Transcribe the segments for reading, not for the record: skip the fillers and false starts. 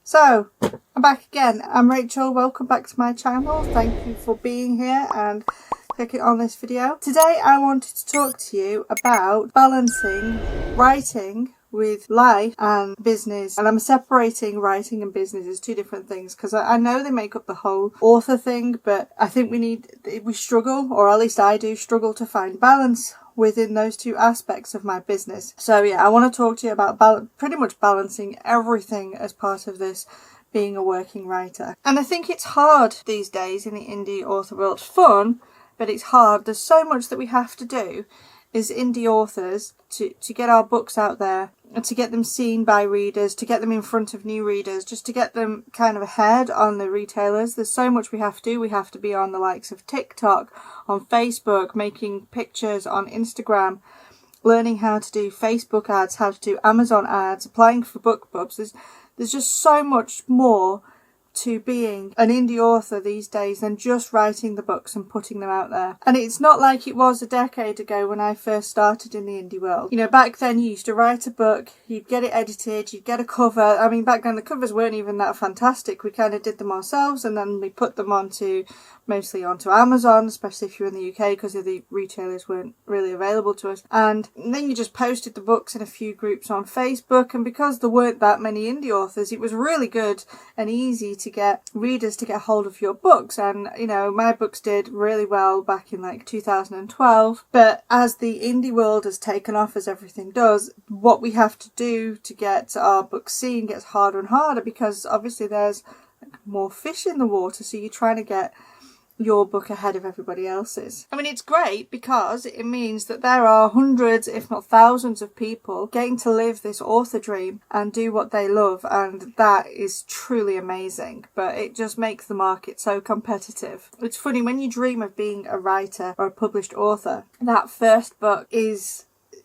So, I'm back again. I'm Rachel. Welcome back to my channel. Thank you for being here and clicking on this video. Today I wanted to talk to you about balancing writing with life and business. And I'm separating writing and business as two different things because I know they make up the whole author thing, but I think we struggle, or at least I do struggle, to find balance within those two aspects of my business. So yeah, I want to talk to you about pretty much balancing everything as part of this being a working writer. And I think it's hard these days in the indie author world. It's fun, but it's hard. There's so much that we have to do as indie authors to get our books out there and to get them seen by readers, to get them in front of new readers, just to get them kind of ahead on the retailers. There's so much we have to do. We have to be on the likes of TikTok, on Facebook, making pictures on Instagram, learning how to do Facebook ads, how to do Amazon ads, applying for book clubs. There's just so much more to being an indie author these days than just writing the books and putting them out there. And it's not like it was a decade ago when I first started in the indie world. You know, back then you used to write a book, you'd get it edited, you'd get a cover. I mean, back then the covers weren't even that fantastic. We kind of did them ourselves and then we put them mostly onto Amazon, especially if you're in the UK, because the retailers weren't really available to us. And then you just posted the books in a few groups on Facebook, and because there weren't that many indie authors, it was really good and easy to get readers to get hold of your books. And you know, my books did really well back in like 2012, but as the indie world has taken off, as everything does, what we have to do to get our books seen gets harder and harder, because obviously there's more fish in the water, so you're trying to get your book ahead of everybody else's. I mean, it's great because it means that there are hundreds, if not thousands, of people getting to live this author dream and do what they love, and that is truly amazing. But it just makes the market so competitive. It's funny, when you dream of being a writer or a published author, that first book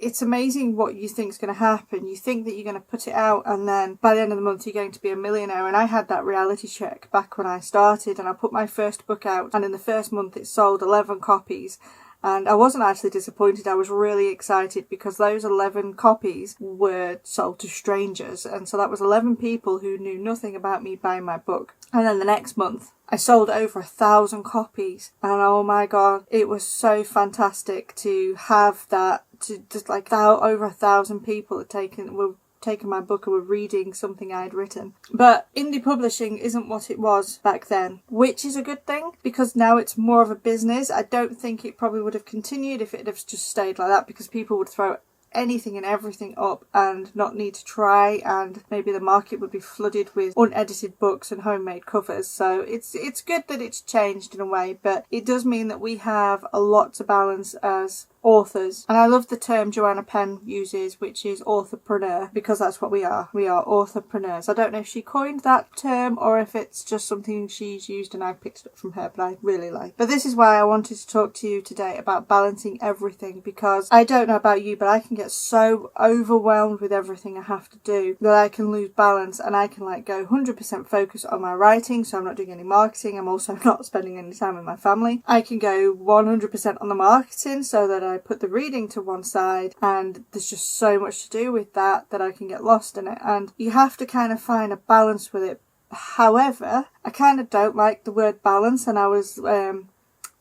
it's amazing what you think is going to happen. You think that you're going to put it out and then by the end of the month you're going to be a millionaire. And I had that reality check back when I started, and I put my first book out and in the first month it sold 11 copies. And I wasn't actually disappointed. I was really excited because those 11 copies were sold to strangers. And so that was 11 people who knew nothing about me buying my book. And then the next month I sold over 1,000 copies. And oh my God, it was so fantastic to have that, to just like over 1,000 people were taking my book and were reading something I'd written. But indie publishing isn't what it was back then, which is a good thing because now it's more of a business. I don't think it probably would have continued if it had just stayed like that, because people would throw anything and everything up and not need to try, and maybe the market would be flooded with unedited books and homemade covers. So it's good that it's changed in a way, but it does mean that we have a lot to balance as authors. And I love the term Joanna Penn uses, which is authorpreneur, because that's what we are. We are authorpreneurs. I don't know if she coined that term or if it's just something she's used and I picked it up from her, but I really like it. But this is why I wanted to talk to you today about balancing everything, because I don't know about you, but I can get so overwhelmed with everything I have to do that I can lose balance, and I can like go 100% focus on my writing, so I'm not doing any marketing. I'm also not spending any time with my family. I can go 100% on the marketing so that I put the reading to one side, and there's just so much to do with that I can get lost in it, and you have to kind of find a balance with it. However, I kind of don't like the word balance, and I was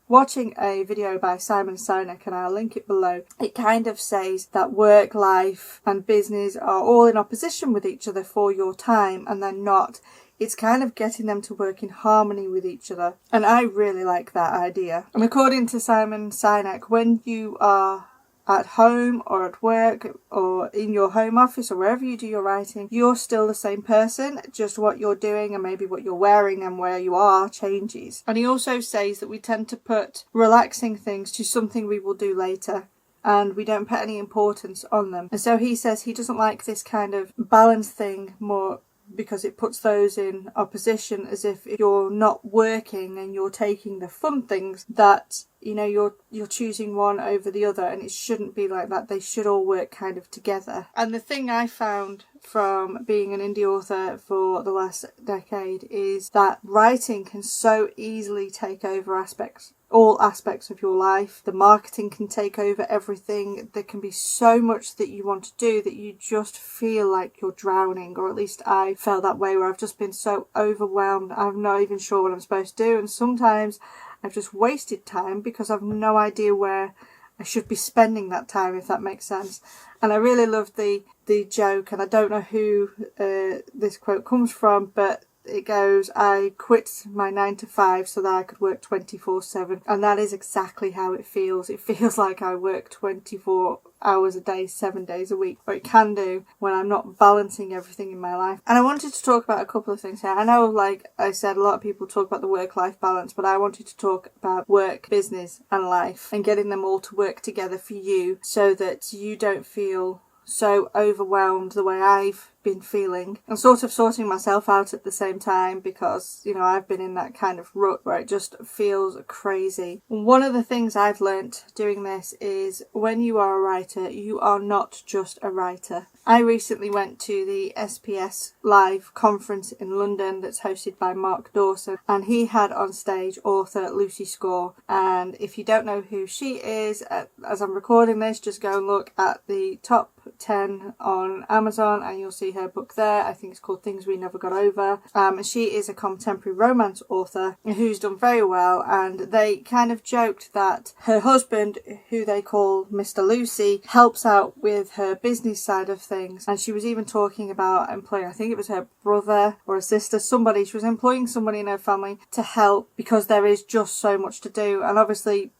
watching a video by Simon Sinek, and I'll link it below. It kind of says that work, life and business are all in opposition with each other for your time, and they're not. It's kind of getting them to work in harmony with each other. And I really like that idea. And according to Simon Sinek, when you are at home or at work or in your home office or wherever you do your writing, you're still the same person, just what you're doing and maybe what you're wearing and where you are changes. And he also says that we tend to put relaxing things to something we will do later, and we don't put any importance on them. And so he says he doesn't like this kind of balance thing more, because it puts those in opposition, as if you're not working and you're taking the fun things, that you know you're choosing one over the other, and it shouldn't be like that. They should all work kind of together. And the thing I found from being an indie author for the last decade is that writing can so easily take over aspects all aspects of your life. The marketing can take over everything. There can be so much that you want to do that you just feel like you're drowning, or at least I felt that way, where I've just been so overwhelmed. I'm not even sure what I'm supposed to do, and sometimes I've just wasted time because I've no idea where I should be spending that time, if that makes sense. And I really love the joke, and I don't know who this quote comes from, but it goes, I quit my 9 to 5 so that I could work 24/7. And that is exactly how it feels. It feels like I work 24 hours a day, 7 days a week, or it can do when I'm not balancing everything in my life. And I wanted to talk about a couple of things here. I know, like I said, a lot of people talk about the work-life balance, but I wanted to talk about work, business and life, and getting them all to work together for you so that you don't feel so overwhelmed the way I've been feeling, and sort of sorting myself out at the same time, because, you know, I've been in that kind of rut where it just feels crazy. One of the things I've learnt doing this is when you are a writer, you are not just a writer. I recently went to the SPS Live conference in London that's hosted by Mark Dawson, and he had on stage author Lucy Score. And if you don't know who she is, as I'm recording this, just go and look at the top 10 on Amazon and you'll see her book there. I think it's called Things We Never Got Over. She is a contemporary romance author who's done very well, and they kind of joked that her husband, who they call Mr. Lucy, helps out with her business side of things. And she was even talking about employing, I think it was her brother or a sister, somebody, she was employing somebody in her family to help because there is just so much to do. And obviously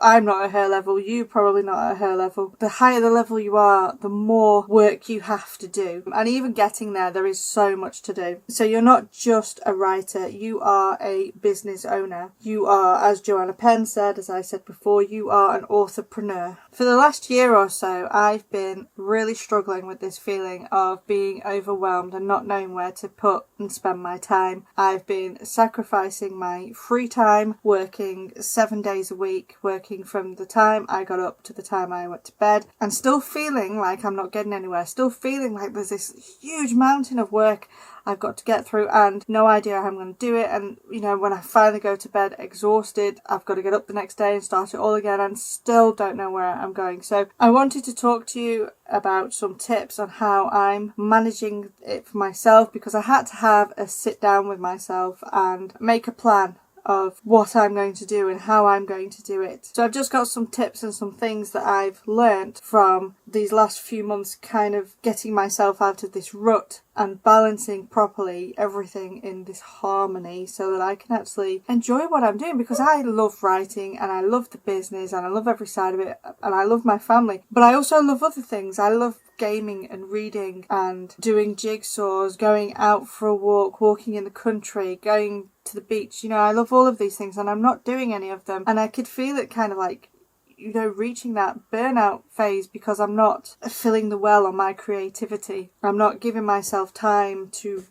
I'm not at her level, you probably not at her level. The higher the level you are, the more work you have to do. And even getting there is so much to do. So you're not just a writer, you are a business owner. You are, as Joanna Penn said, as I said before, you are an authorpreneur. For the last year or so, I've been really struggling with this feeling of being overwhelmed and not knowing where to put and spend my time. I've been sacrificing my free time, working 7 days a week, working from the time I got up to the time I went to bed, and still feeling like I'm not getting anywhere, still feeling like there's this huge mountain of work I've got to get through and no idea how I'm going to do it. And, you know, when I finally go to bed exhausted, I've got to get up the next day and start it all again, and still don't know where I'm going. So I wanted to talk to you about some tips on how I'm managing it for myself, because I had to have a sit down with myself and make a plan of what I'm going to do and how I'm going to do it. So I've just got some tips and some things that I've learnt from these last few months, kind of getting myself out of this rut and balancing properly everything in this harmony so that I can actually enjoy what I'm doing, because I love writing and I love the business and I love every side of it and I love my family, but I also love other things. I love gaming and reading and doing jigsaws, going out for a walk, walking in the country, going to the beach. You know, I love all of these things and I'm not doing any of them, and I could feel it kind of like, you know, reaching that burnout phase because I'm not filling the well on my creativity. I'm not giving myself time to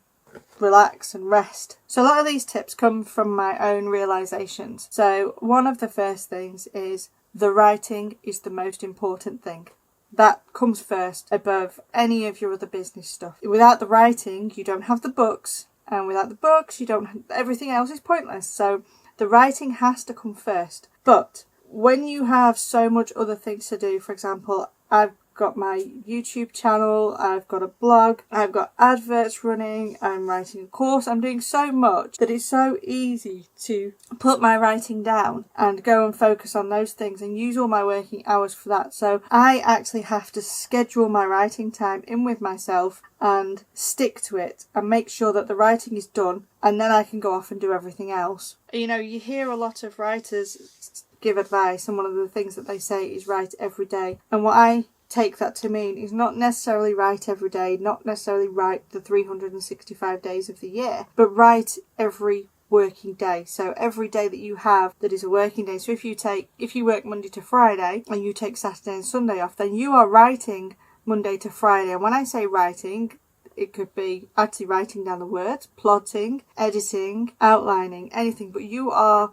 relax and rest. So a lot of these tips come from my own realizations. So one of the first things is the writing is the most important thing. That comes first above any of your other business stuff. Without the writing, you don't have the books, and without the books, you don't. Everything else is pointless. So the writing has to come first. But when you have so much other things to do, for example, I've got my YouTube channel, I've got a blog, I've got adverts running, I'm writing a course, I'm doing so much that it's so easy to put my writing down and go and focus on those things and use all my working hours for that. So I actually have to schedule my writing time in with myself and stick to it and make sure that the writing is done, and then I can go off and do everything else. You know, you hear a lot of writers give advice, and one of the things that they say is write every day. And what I take that to mean is not necessarily write every day, not necessarily write the 365 days of the year, but write every working day. So every day that you have that is a working day. So if you work Monday to Friday and you take Saturday and Sunday off, then you are writing Monday to Friday. And when I say writing, it could be actually writing down the words, plotting, editing, outlining, anything, but you are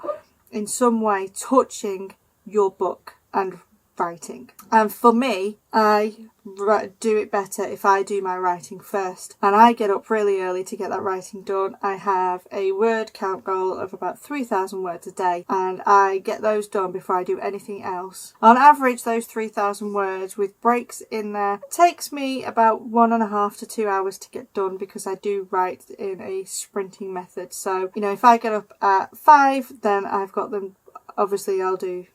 in some way touching your book and writing. And for me, I do it better if I do my writing first. And I get up really early to get that writing done. I have a word count goal of about 3,000 words a day, and I get those done before I do anything else. On average, those 3,000 words with breaks in there takes me about 1.5 to 2 hours to get done, because I do write in a sprinting method. So, if I get up at 5, then I've got them. Obviously, I'll do,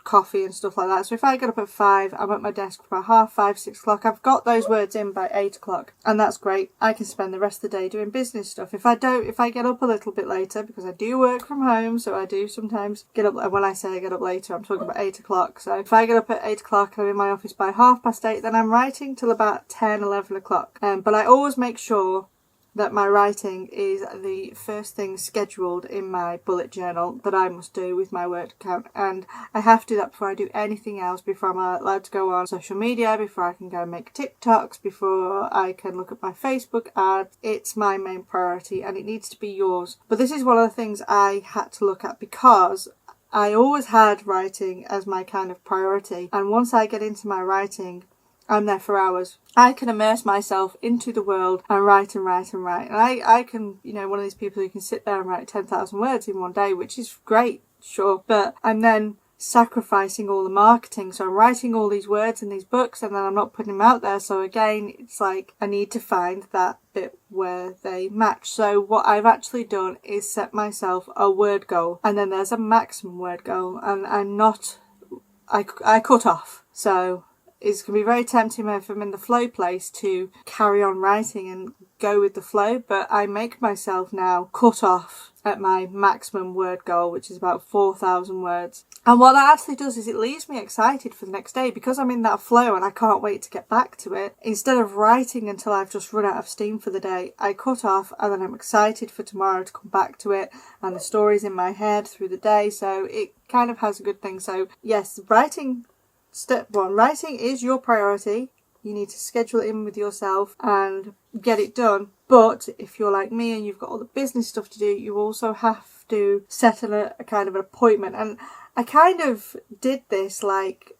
coffee and stuff like that. So if I get up at 5, I'm at my desk for about 5:30, 6 o'clock. I've got those words in by 8 o'clock, and that's great. I can spend the rest of the day doing business stuff. If I get up a little bit later, because I do work from home, so I do sometimes get up. When I say I get up later, I'm talking about 8 o'clock. So if I get up at 8 o'clock and I'm in my office by 8:30, then I'm writing till about 10, 11 o'clock. But I always make sure that my writing is the first thing scheduled in my bullet journal that I must do with my word count. And I have to do that before I do anything else, before I'm allowed to go on social media, before I can go and make TikToks, before I can look at my Facebook ads. It's my main priority, and it needs to be yours. But this is one of the things I had to look at, because I always had writing as my kind of priority. And once I get into my writing, I'm there for hours. I can immerse myself into the world and write and write and write. And I can, one of these people who can sit there and write 10,000 words in one day, which is great, sure. But I'm then sacrificing all the marketing. So I'm writing all these words in these books, and then I'm not putting them out there. So again, it's like I need to find that bit where they match. So what I've actually done is set myself a word goal, and then there's a maximum word goal, and I cut off. So it's going to be very tempting if I'm in the flow place to carry on writing and go with the flow, but I make myself now cut off at my maximum word goal, which is about 4,000 words. And what that actually does is it leaves me excited for the next day, because I'm in that flow and I can't wait to get back to it. Instead of writing until I've just run out of steam for the day, I cut off, and then I'm excited for tomorrow to come back to it, and the story's in my head through the day, so it kind of has a good thing. So yes, writing. Step 1, writing is your priority. You need to schedule it in with yourself and get it done. But if you're like me and you've got all the business stuff to do, you also have to set a kind of an appointment. And I kind of did this like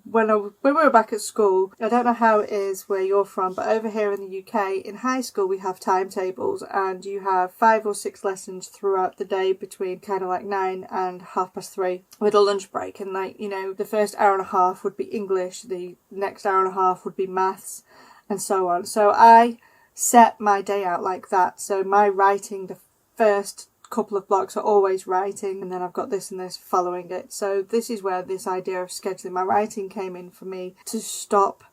when we were back at school. I don't know how it is where you're from, but over here in the UK, in high school, we have timetables, and you have 5 or 6 lessons throughout the day between kind of like 9 and 3:30 with a lunch break. And the first hour and a half would be English, the next hour and a half would be maths, and so on. So I set my day out like that. So my writing, the first couple of blocks are always writing, and then I've got this and this following it. So this is where this idea of scheduling my writing came in for me, to stop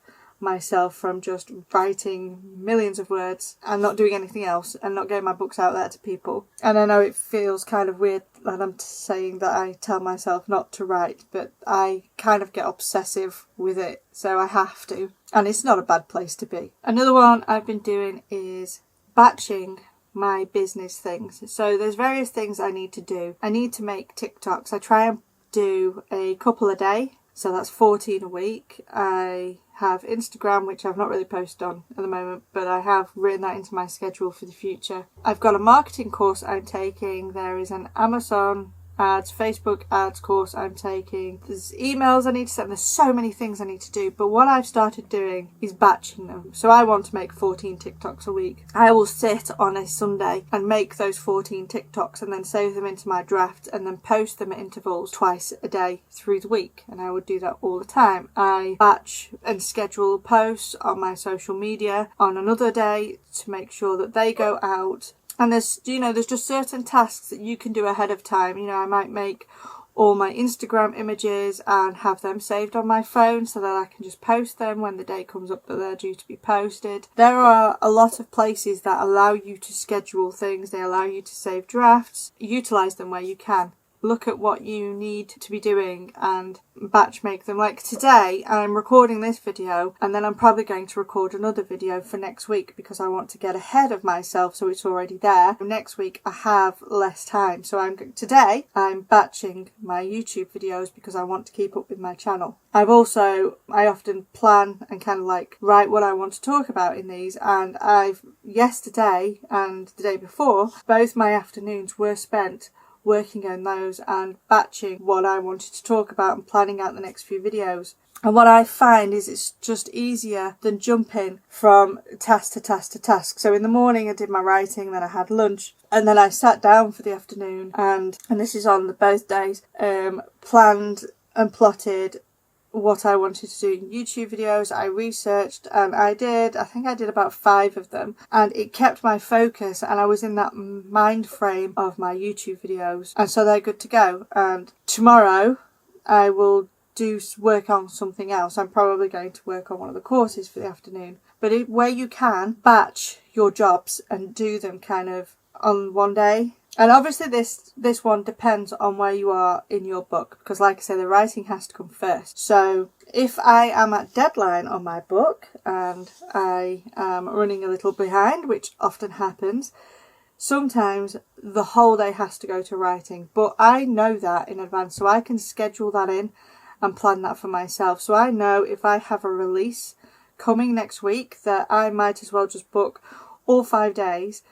myself from just writing millions of words and not doing anything else and not getting my books out there to people. And I know it feels kind of weird that I'm saying that I tell myself not to write, but I kind of get obsessive with it, so I have to, and it's not a bad place to be. Another one I've been doing is batching my business things. So there's various things I need to do. I need to make TikToks. I try and do a couple a day, so that's 14 a week. I have Instagram, which I've not really posted on at the moment, but I have written that into my schedule for the future. I've got a marketing course I'm taking. There is an Amazon ads, Facebook ads course I'm taking. There's emails I need to send. There's so many things I need to do, but what I've started doing is batching them. So I want to make 14 TikToks a week. I will sit on a Sunday and make those 14 TikToks and then save them into my draft and then post them at intervals twice a day through the week, and I would do that all the time. I batch and schedule posts on my social media on another day to make sure that they go out. And there's just certain tasks that you can do ahead of time. I might make all my Instagram images and have them saved on my phone so that I can just post them when the day comes up that they're due to be posted. There are a lot of places that allow you to schedule things. They allow you to save drafts. Utilise them where you can. Look at what you need to be doing and batch make them. Like today, I'm recording this video, and then I'm probably going to record another video for next week because I want to get ahead of myself so it's already there. Next week I have less time, so today I'm batching my YouTube videos because I want to keep up with my channel. I often plan and kind of like write what I want to talk about in these, and yesterday and the day before, both my afternoons were spent working on those and batching what I wanted to talk about and planning out the next few videos. And what I find is it's just easier than jumping from task to task to task. So in the morning I did my writing, then I had lunch, and then I sat down for the afternoon and this is on both days, planned and plotted what I wanted to do in YouTube videos. I researched and I think I did about 5 of them, and it kept my focus and I was in that mind frame of my YouTube videos, and so they're good to go. And tomorrow I will work on something else. I'm probably going to work on one of the courses for the afternoon, but where you can, batch your jobs and do them kind of on one day. And obviously this one depends on where you are in your book, because like I say, the writing has to come first. So if I am at deadline on my book and I am running a little behind, which often happens, sometimes the whole day has to go to writing, but I know that in advance, so I can schedule that in and plan that for myself. So I know if I have a release coming next week that I might as well just book all 5 days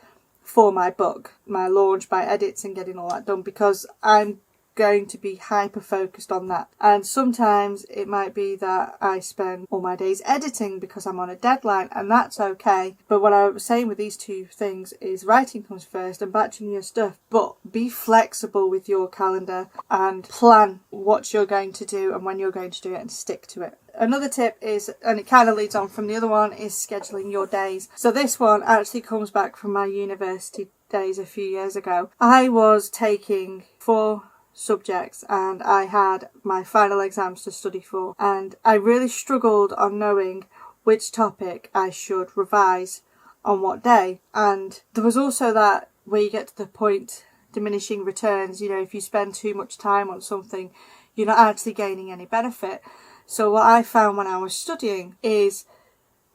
for my book, my launch, my edits and getting all that done, because I'm going to be hyper focused on that. And sometimes it might be that I spend all my days editing because I'm on a deadline, and that's okay. But what I was saying with these two things is writing comes first and batching your stuff, but be flexible with your calendar and plan what you're going to do and when you're going to do it and stick to it. Another tip is, and it kind of leads on from the other one, is scheduling your days. So this one actually comes back from my university days a few years ago. I was taking 4 subjects and I had my final exams to study for, and I really struggled on knowing which topic I should revise on what day. And there was also that where you get to the point, diminishing returns, you know, if you spend too much time on something, you're not actually gaining any benefit. So what I found when I was studying is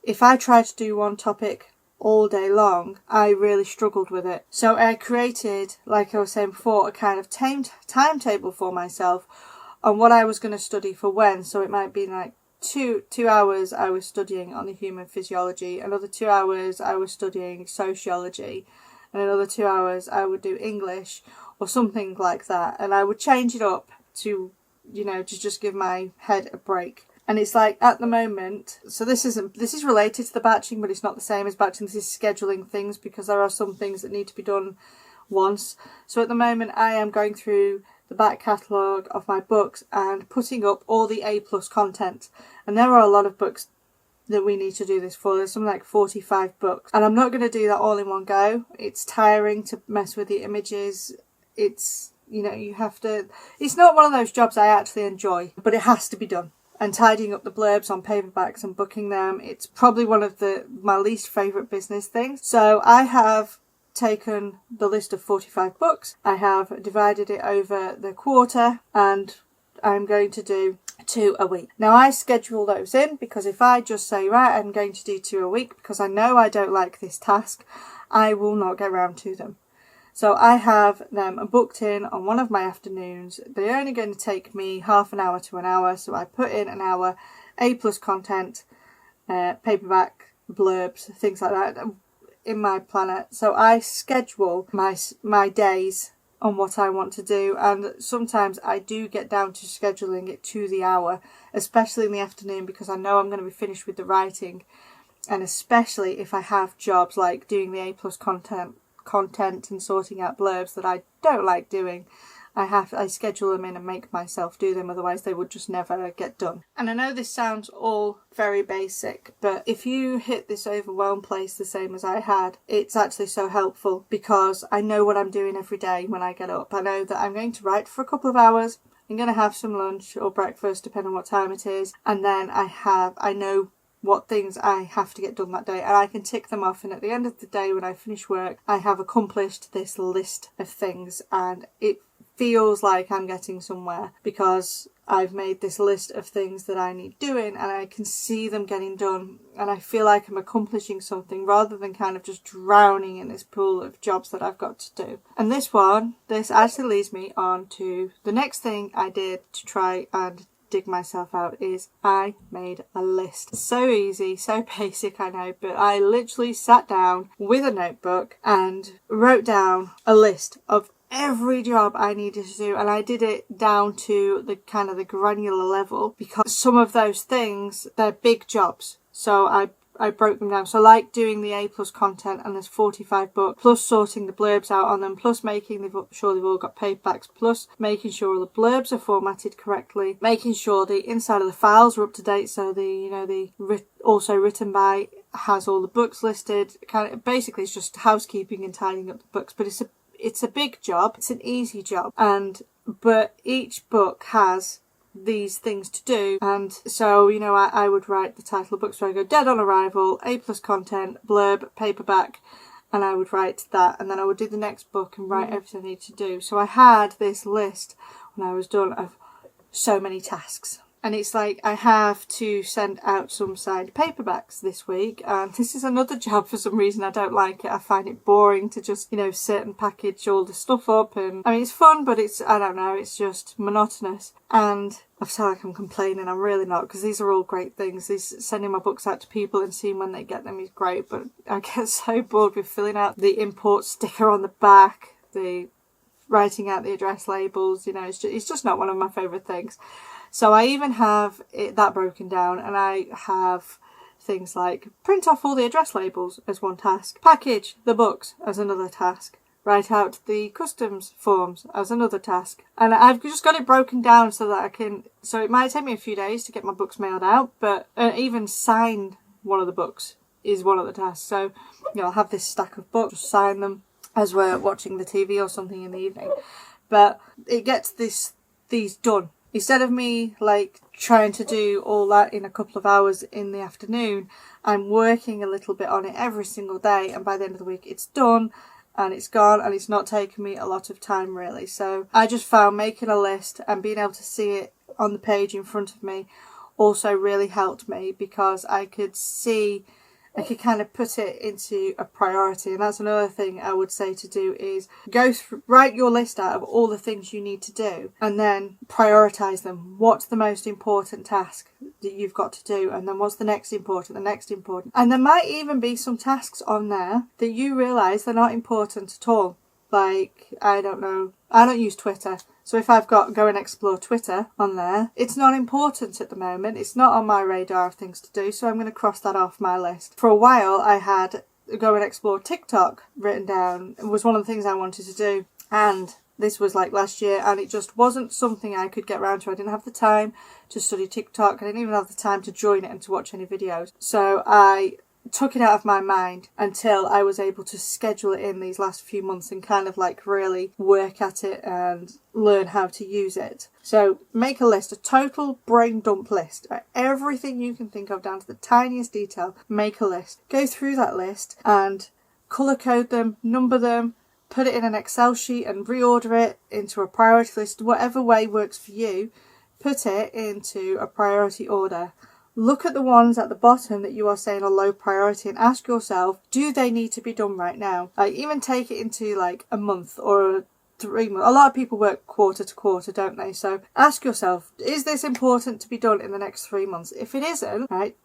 if I tried to do one topic all day long, I really struggled with it. So I created, like I was saying before, a kind of timetable for myself on what I was going to study for when. So it might be like two hours I was studying on the human physiology, another 2 hours I was studying sociology, and another 2 hours I would do English or something like that. And I would change it up to, you know, to just give my head a break. And it's like at the moment, so this is related to the batching, but it's not the same as batching. This is scheduling things, because there are some things that need to be done once. So at the moment I am going through the back catalogue of my books and putting up all the A+ content. And there are a lot of books that we need to do this for. There's something like 45 books. And I'm not going to do that all in one go. It's tiring to mess with the images. It's, you know, you have to, it's not one of those jobs I actually enjoy, but it has to be done. And tidying up the blurbs on paperbacks and booking them, it's probably one of my least favourite business things. So I have taken the list of 45 books, I have divided it over the quarter, and I'm going to do 2 a week. Now I schedule those in, because if I just say, right, I'm going to do 2 a week because I know I don't like this task, I will not get around to them. So I have them booked in on one of my afternoons. They're only going to take me half an hour to an hour. So I put in an hour, A+ content, paperback, blurbs, things like that in my planner. So I schedule my days on what I want to do. And sometimes I do get down to scheduling it to the hour, especially in the afternoon, because I know I'm going to be finished with the writing. And especially if I have jobs like doing the A+ content and sorting out blurbs that I don't like doing, I schedule them in and make myself do them, otherwise they would just never get done. And I know this sounds all very basic, but if you hit this overwhelmed place the same as I had, it's actually so helpful, because I know what I'm doing every day when I get up. I know that I'm going to write for a couple of hours, I'm going to have some lunch or breakfast depending on what time it is, and then I know what things I have to get done that day, and I can tick them off, and at the end of the day when I finish work I have accomplished this list of things, and it feels like I'm getting somewhere because I've made this list of things that I need doing and I can see them getting done, and I feel like I'm accomplishing something rather than kind of just drowning in this pool of jobs that I've got to do. And this actually leads me on to the next thing I did to try and dig myself out, is I made a list. So easy, so basic, I know, but I literally sat down with a notebook and wrote down a list of every job I needed to do, and I did it down to the kind of the granular level, because some of those things, they're big jobs. So I broke them down. So like doing the A+ content, and there's 45 books, plus sorting the blurbs out on them, plus making sure they've all got paperbacks, plus making sure all the blurbs are formatted correctly, making sure the inside of the files are up to date, so the also written by has all the books listed. Kind of basically it's just housekeeping and tidying up the books, but it's a big job. It's an easy job, but each book has these things to do. And so, I would write the title of books, so I go dead on arrival, A+ content, blurb, paperback, and I would write that, and then I would do the next book and write everything I need to do. So I had this list when I was done of so many tasks. And it's like I have to send out some signed paperbacks this week, and this is another job. For some reason I don't like it. I find it boring to just, sit and package all the stuff up, and I mean it's fun, but I don't know, it's just monotonous. And I feel like I'm complaining. I'm really not, because these are all great things. Sending my books out to people and seeing when they get them is great, but I get so bored with filling out the import sticker on the back, the writing out the address labels. It's just not one of my favourite things. So I even have that broken down, and I have things like print off all the address labels as one task, package the books as another task, write out the customs forms as another task. And I've just got it broken down so that so it might take me a few days to get my books mailed out, but even sign one of the books is one of the tasks. So, I'll have this stack of books, just sign them as we're watching the TV or something in the evening. But it gets these done. Instead of me trying to do all that in a couple of hours in the afternoon, I'm working a little bit on it every single day, and by the end of the week it's done and it's gone, and it's not taken me a lot of time really. So I just found making a list and being able to see it on the page in front of me also really helped me, because I could kind of put it into a priority. And that's another thing I would say to do, is write your list out of all the things you need to do, and then prioritize them. What's the most important task that you've got to do, and then what's the next important. And there might even be some tasks on there that you realise they're not important at all. Like, I don't know, I don't use Twitter. So if I've got go and explore Twitter on there, it's not important at the moment. It's not on my radar of things to do, so I'm going to cross that off my list. For a while I had go and explore TikTok written down. It was one of the things I wanted to do, and this was last year, and it just wasn't something I could get around to. I didn't have the time to study TikTok. I didn't even have the time to join it and to watch any videos. So I took it out of my mind until I was able to schedule it in these last few months and kind of really work at it and learn how to use it. So make a list, a total brain dump list. Everything you can think of down to the tiniest detail, make a list. Go through that list and colour code them, number them, put it in an Excel sheet and reorder it into a priority list. Whatever way works for you, put it into a priority order. Look at the ones at the bottom that you are saying are low priority and ask yourself, do they need to be done right now? Even take it into a month or 3 months. A lot of people work quarter to quarter, don't they? So ask yourself, is this important to be done in the next 3 months? If it isn't, right,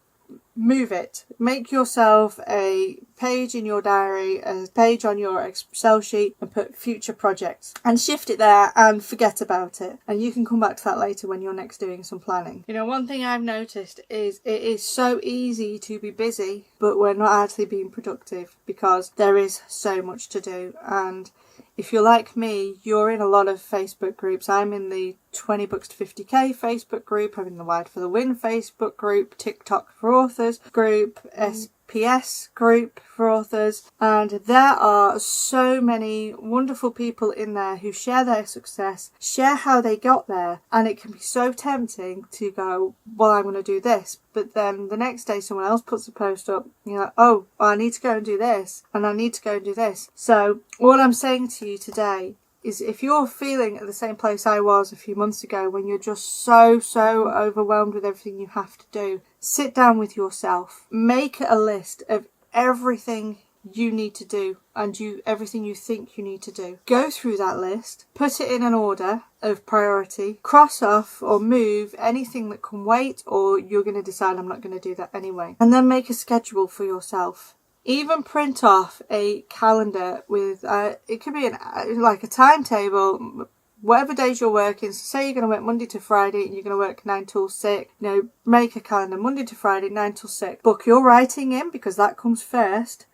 move it. Make yourself a page in your diary, a page on your Excel sheet, and put future projects and shift it there and forget about it. And you can come back to that later when you're next doing some planning. One thing I've noticed is it is so easy to be busy, but we're not actually being productive because there is so much to do. And if you're like me, you're in a lot of Facebook groups. I'm in the 20 books to 50k Facebook group. I'm in the Wide for the Win Facebook group, TikTok for Authors group, SPS group for authors, and there are so many wonderful people in there who share their success, share how they got there, and it can be so tempting to go, well, I'm going to do this, but then the next day someone else puts a post up, oh, I need to go and do this, and I need to go and do this. So what I'm saying to you today is, if you're feeling at the same place I was a few months ago, when you're just so overwhelmed with everything you have to do, sit down with yourself, make a list of everything you need to do and everything you think you need to do. Go through that list, put it in an order of priority, cross off or move anything that can wait, or you're going to decide I'm not going to do that anyway. And then make a schedule for yourself. Even print off a calendar with, it could be like a timetable, whatever days you're working. So say you're going to work Monday to Friday and you're going to work 9 till 6. You know, make a calendar Monday to Friday, 9 till 6. Book your writing in because that comes first.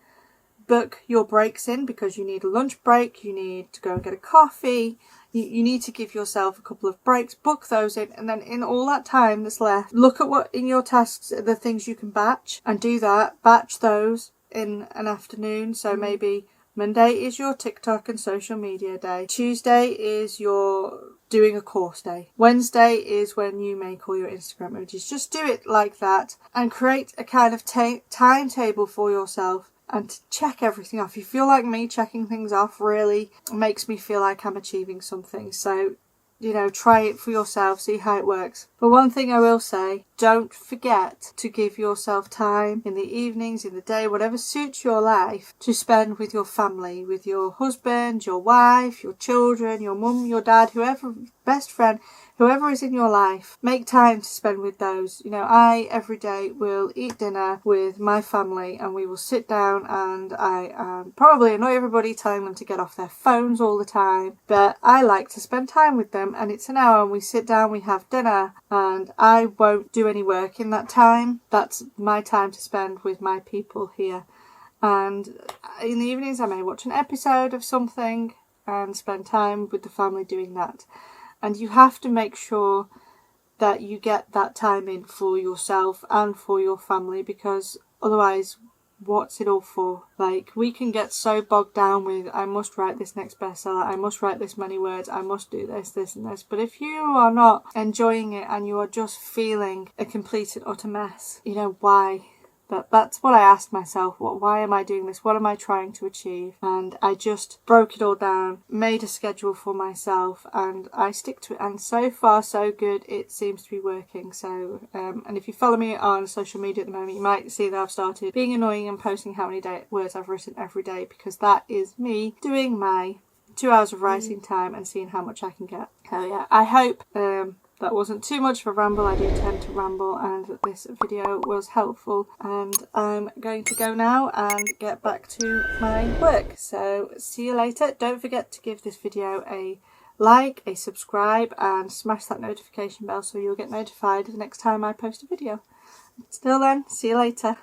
Book your breaks in because you need a lunch break. You need to go and get a coffee. You need to give yourself a couple of breaks. Book those in, and then in all that time that's left, look at what in your tasks are the things you can batch and do that. Batch those in an afternoon. So maybe Monday is your TikTok and social media day. Tuesday is your doing a course day. Wednesday is when you make all your Instagram images. Just do it like that and create a kind of timetable for yourself and to check everything off. You feel like me, checking things off really makes me feel like I'm achieving something. So, you know, try it for yourself, see how it works. But one thing I will say, don't forget to give yourself time in the evenings, in the day, whatever suits your life, to spend with your family, with your husband, your wife, your children, your mum, your dad, whoever, best friend, whoever is in your life. Make time to spend with those. You know, I every day will eat dinner with my family and we will sit down, and I probably annoy everybody telling them to get off their phones all the time, but I like to spend time with them, and it's an hour and we sit down, we have dinner, and I won't do any work in that time. That's my time to spend with my people here. And in the evenings I may watch an episode of something and spend time with the family doing that. And you have to make sure that you get that time in for yourself and for your family, because otherwise, what's it all for? Like, we can get so bogged down with, I must write this next bestseller, I must write this many words, I must do this, this and this. But if you are not enjoying it and you are just feeling a complete and utter mess, you know, why? That's what I asked myself. Why am I doing this? What am I trying to achieve? And I just broke it all down, made a schedule for myself, and I stick to it. And so far, so good. It seems to be working. So, and if you follow me on social media at the moment, you might see that I've started being annoying and posting how many words I've written every day, because that is me doing my 2 hours of writing time and seeing how much I can get. So yeah, I hope that wasn't too much of a ramble. I do tend to ramble, and that this video was helpful. And I'm going to go now and get back to my work. So see you later. Don't forget to give this video a like, a subscribe, and smash that notification bell so you'll get notified the next time I post a video. Till then, see you later.